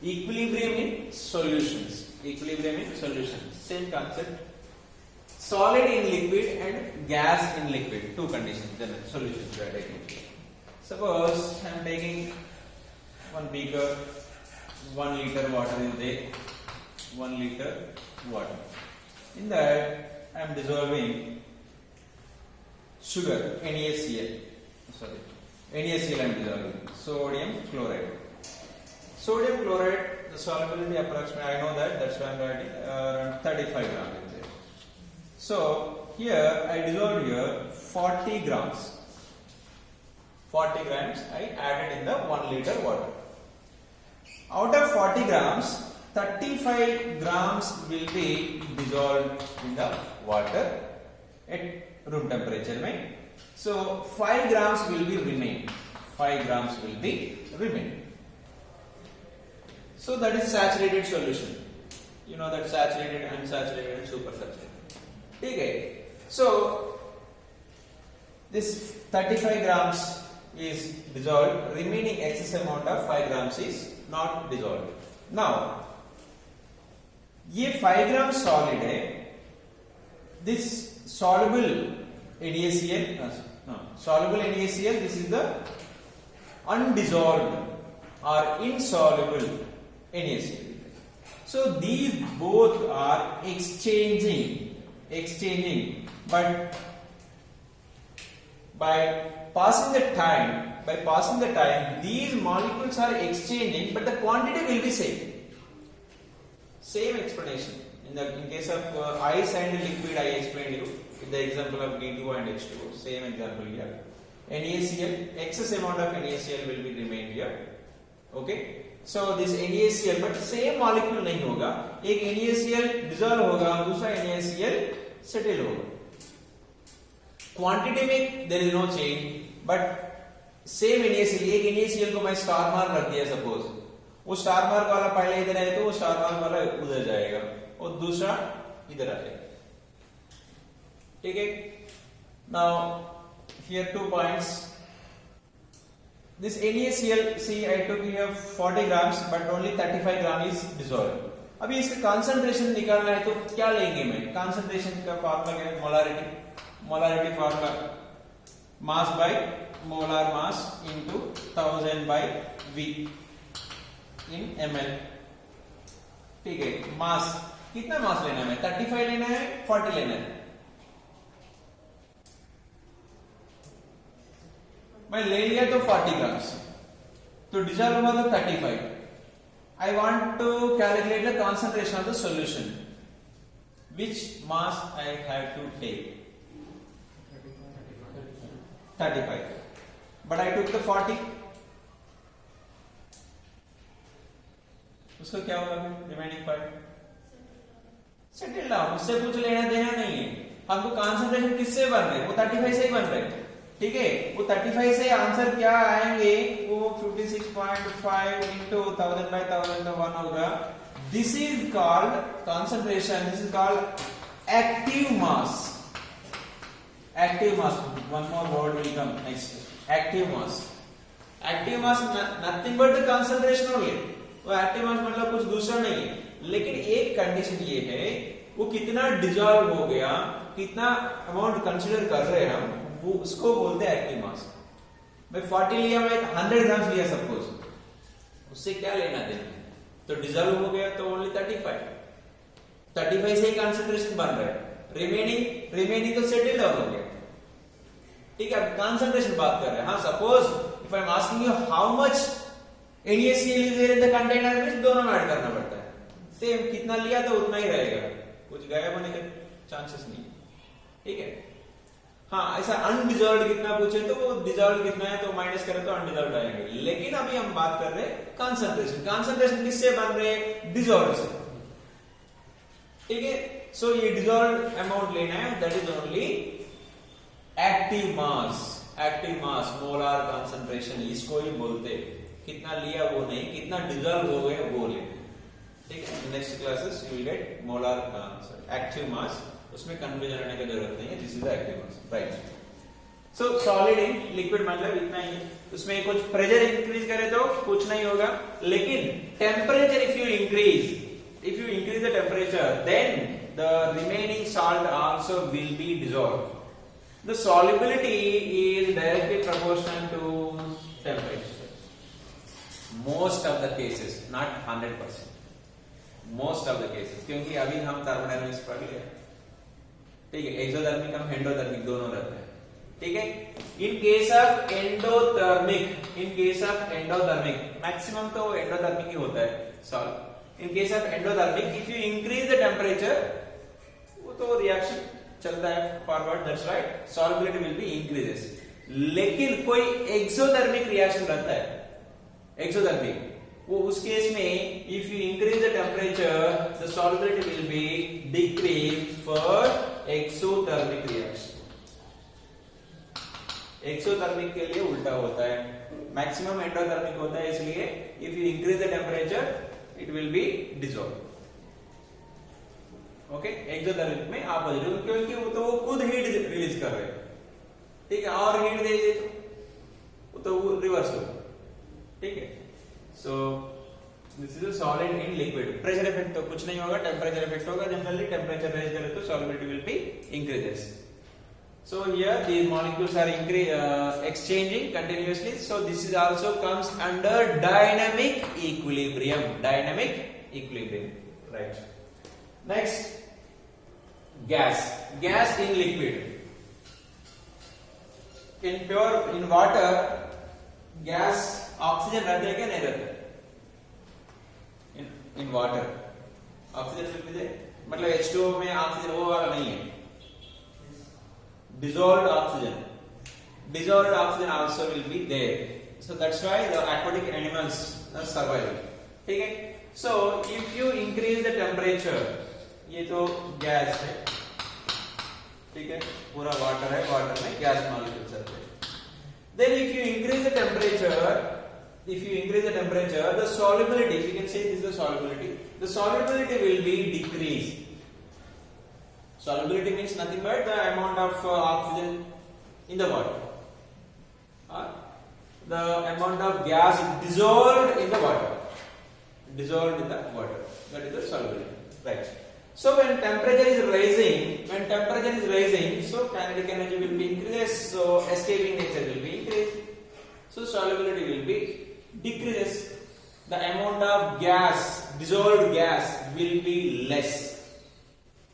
Equilibrium in solutions. Equilibrium in solutions. Same concept. Solid in liquid and gas in liquid. Two conditions. Then solutions we are taking. Suppose I am taking one beaker, 1 liter water is there. 1 liter water. In that I am dissolving sugar, NaCl. Sorry, NaCl I am dissolving. Sodium chloride. Sodium chloride, the solubility approximately, I know that, that's why I am writing around 35 grams is there. So here I dissolve here 40 grams. 40 grams I added in the 1 liter water. Out of 40 grams, 35 grams will be dissolved in the water at room temperature. Mein. So 5 grams will be remain. 5 grams will be remain. So that is saturated solution. You know that saturated, unsaturated and supersaturated. Okay. So this 35 grams is dissolved. Remaining excess amount of 5 grams is not dissolved. Now, ये 5 grams solid है. This soluble NaCl, soluble NaCl. This is the undissolved or insoluble NaCl. So these both are exchanging, but by passing the time, these molecules are exchanging, but the quantity will be same. Same explanation. In case of ice and liquid, I explained you in the example of D2 and H2. Same example here. NaCl, excess amount of NaCl will be remain here. Okay. So this NaCl, but same molecule नहीं होगा. एक NaCl dissolve होगा, दूसरा NaCl settle होगा. Quantity में there is no change, but same NaCl. एक NaCl को मैं स्टार मार्क रख दिया सपोज. वो स्टार मार्क वाला पहले इधर आए तो वो स्टार मार्क वाला उधर जाएगा और दूसरा इधर आएगा. ठीक है. Now here 2 points. This NaCl, see I took here 40 grams but only 35 gram is dissolved. अभी इसका concentration निकालना है तो क्या लेंगे मैं? Concentration का फॉर्मूला क्या है? Molarity formula. Mass by molar mass into 1000 by V in ml. ठीक है. Mass कितना मास लेना है? 35 लेना है, 40 लेना है? मैं ले लिया तो 40 ग्राम्स, तो डिजॉल्व हुआ तो 35. I want to calculate the concentration of the solution. Which mass I have to take? 35. But I took the 40. उसको क्या होगा? Remaining part settle down. उससे कुछ लेना देना नहीं है. हमको कॉन्सेंट्रेशन किससे बन रहे हैं? वो 35 से ही बन रहे हैं. ठीक है. वो 35 से आंसर क्या आएंगे? वो 56.5 into 1000 by 1000 का 1 होगा. This is called concentration. This is called active mass. Active mass. One more word will come next. Active mass. Active mass nothing but the concentration only. वो एक्टिव मास मतलब कुछ दूसरा नहीं है. लेकिन एक कंडीशन ये है, वो कितना डिजॉल्व हो गया, कितना अमाउंट कंसीडर कर रहे हैं हम, वो उसको बोलते हैं एक्टिव मास. मैं 40 लिया, मैं 100 ग्राम लिया सपोज, उससे क्या लेना देना? तो डिजॉल्व हो गया तो ओनली 35 से ही कंसंट्रेशन बन रहा है. रिमेनिंग तो सेटल डाउन हो गया. ठीक है. कंसंट्रेशन बात कर रहे हैं. हाँ, suppose if I am asking you how much NaCl is there in the container, में दोनों में ऐड करना पड़ता है. सेम कितना लिया तो उतना ही रहेगा, कुछ गायब होने के चांसेस नहीं. ठीक है. हाँ, ऐसा अनडिजॉल्व्ड कितना पूछे तो वो डिजॉल्व्ड कितना है तो माइनस करें तो अनडिजॉल्व्ड आएंगे. लेकिन अभी हम बात कर रहे हैं कंसंट्रेशन. कंसंट्रेशन किससे बन रहे हैं? डिजॉल्व्ड से. ठीक है. सो ये डिजॉल्व्ड अमाउंट लेना है. That is only active mass. Active mass, molar concentration, इसको ही बोलते हैं. कितना लिया वो नहीं, कितना डिजॉल्व हो गया वो ले. ठीक है. Next classes you will get molar active mass. उसमें कंफ्यूजन रहने की जरूरत नहीं है. This is the active mass. Right. So solid in liquid मतलब इतना ही, उसमें कुछ प्रेशर इंक्रीज करे तो कुछ नहीं होगा, लेकिन temperature if you increase the temperature then the remaining salt also will be dissolved. The solubility is directly proportional to temperature. Most of the cases, not 100%, most of the cases, क्योंकि अभी हम thermodynamics पढ़ लिया, ठीक है. Exothermic हम endothermic दोनों रहते हैं, ठीक है. In case of endothermic maximum तो एंडोथर्मिक ही होता है solve. In case of endothermic if you increase the temperature वो तो रिएक्शन चलता है forward, that's right, solubility will B increases. लेकिन कोई एक्सोथर्मिक रिएक्शन रहता है, एक्सोथर्मिक, वो उस केस में if you increase the temperature the solubility will be decrease for exothermic reaction. Exothermic के लिए उल्टा होता है, मैक्सिमम एंडोथर्मिक होता है, इसलिए if you increase the temperature it will be dissolve. Okay, exothermic में ऑपोजिट, क्योंकि वो तो वो खुद हीट रिलीज कर रहे हैं, ठीक है, और हीट दे दे वो तो वो रिवर्स होगा, ठीक है. So this is a solid in liquid. Pressure effect तो कुछ नहीं होगा, टेम्परेचर इफेक्ट होगा. जनरली टेम्परेचर राइज करे तो solubility will B increases. So here these molecules are exchanging continuously. So this is also comes under dynamic equilibrium. Dynamic equilibrium, right? Next, gas. Gas in liquid. In water, gas oxygen रहता है क्या नहीं रहता है? In water, oxygen मतलब H2O में oxygen वो वाला नहीं है. Dissolved oxygen also will be there, so that's why the aquatic animals are surviving, ठीक है. So if you increase the temperature, ये तो गैस है, ठीक है, पूरा वाटर है, वाटर में गैस मॉलिक्यूल्स रहते हैं. Then if you increase the temperature, the solubility, you can say this is the solubility. The solubility will be decreased. Solubility means nothing but the amount of oxygen in the water, the amount of gas dissolved in the water, that is the solubility, right? So when temperature is rising, so kinetic energy will be increased, so escaping nature will be increased, so solubility will be decreases. The amount of gas, dissolved gas, will be less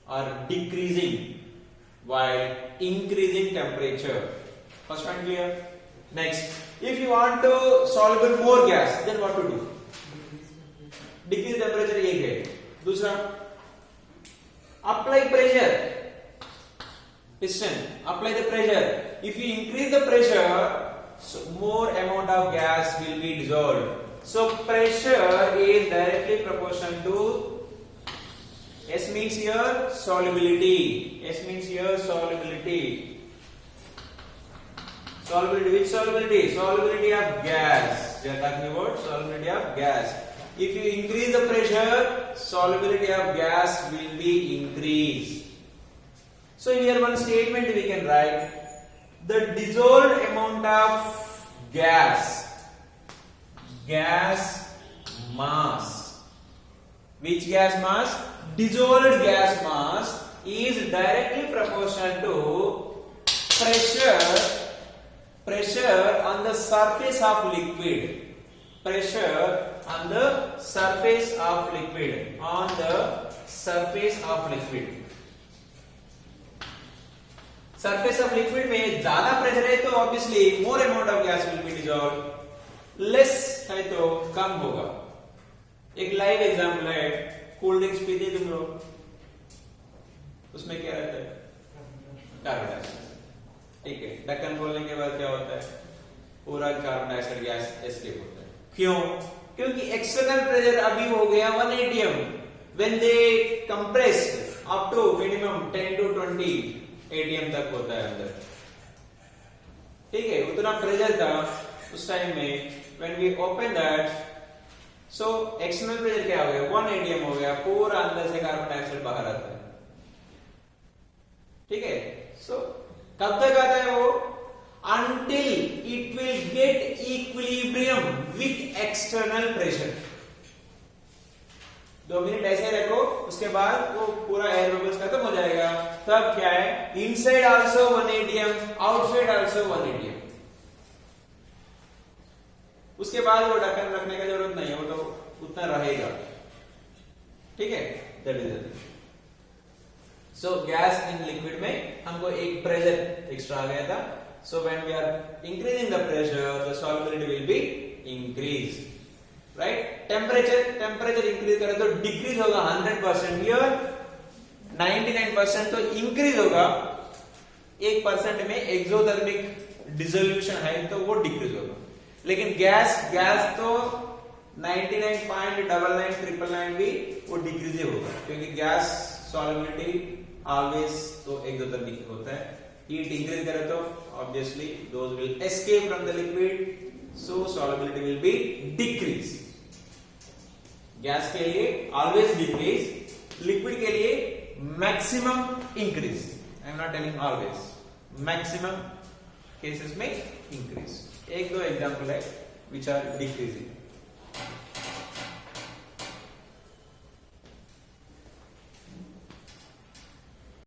or decreasing while increasing temperature. First one clear? Next, if you want to soluble more gas, then what to do? Decrease temperature एक है. दूसरा, apply pressure. Piston, apply the pressure. If you increase the pressure, so more amount of gas will be dissolved. So pressure is directly proportional to S means here solubility. Solubility. Which solubility? Solubility of gas. We are talking about solubility of gas. If you increase the pressure, solubility of gas will be increased. So here one statement we can write: the dissolved amount of gas mass. Which gas mass? Dissolved gas mass is directly proportional to pressure on the surface of liquid. Surface of liquid में ज्यादा pressure है तो obviously more amount of gas will be dissolved. Less है तो कम होगा. एक live example है, cold drinks पीते तुम लोग, उसमें क्या रहता है? कार्बन डाइऑक्साइड, ठीक है. ढक्कन खोलने के बाद क्या होता है? पूरा कार्बन डाइऑक्साइड गैस एस्केप होता है. क्यों? क्योंकि एक्सटर्नल प्रेशर अभी हो गया 1 atm. When they compress up to minimum 10 to 20 atm तक होता है अंदर, ठीक है, उतना प्रेशर था उस टाइम में. When we open that, so external pressure क्या हो गया? 1 atm हो गया, पूरा अंदर से कार्बन डाइऑक्साइड बाहर आता है, ठीक है. सो कब तक आता है वो? until it will get equilibrium with external pressure. 2 minute ऐसे रखो, उसके बाद वो पूरा एयर बबल्स खत्म हो जाएगा. तब क्या है, inside also 1 atm, outside also 1 atm. उसके बाद वो ढक्कन रखने का जरूरत नहीं है, वो तो उतना रहेगा. ठीक है, that is it. So gas in liquid में हमको एक प्रेशर एक्स्ट्रा आ गया था. So when we are increasing the pressure, the solubility will be increase. Right, temperature increase करें तो डिक्रीज होगा 100%. हियर 99% तो इंक्रीज होगा. 1% में एक्सोथर्मिक डिसोल्यूशन है तो वो डिक्रीज होगा. लेकिन गैस तो 99.9999 भी वो डिक्रीज होगा, क्योंकि गैस सॉल्युबिलिटी ऑलवेज तो एक्सोथर्मिक होता है. हीट इंक्रीज करे तो obviously those will escape from the liquid, so solubility will be decrease. Gas के लिए ऑलवेज डिक्रीज, लिक्विड के लिए maximum increase. I am not telling always, maximum cases में इंक्रीज. एक दो एग्जांपल है विच आर डिक्रीजिंग.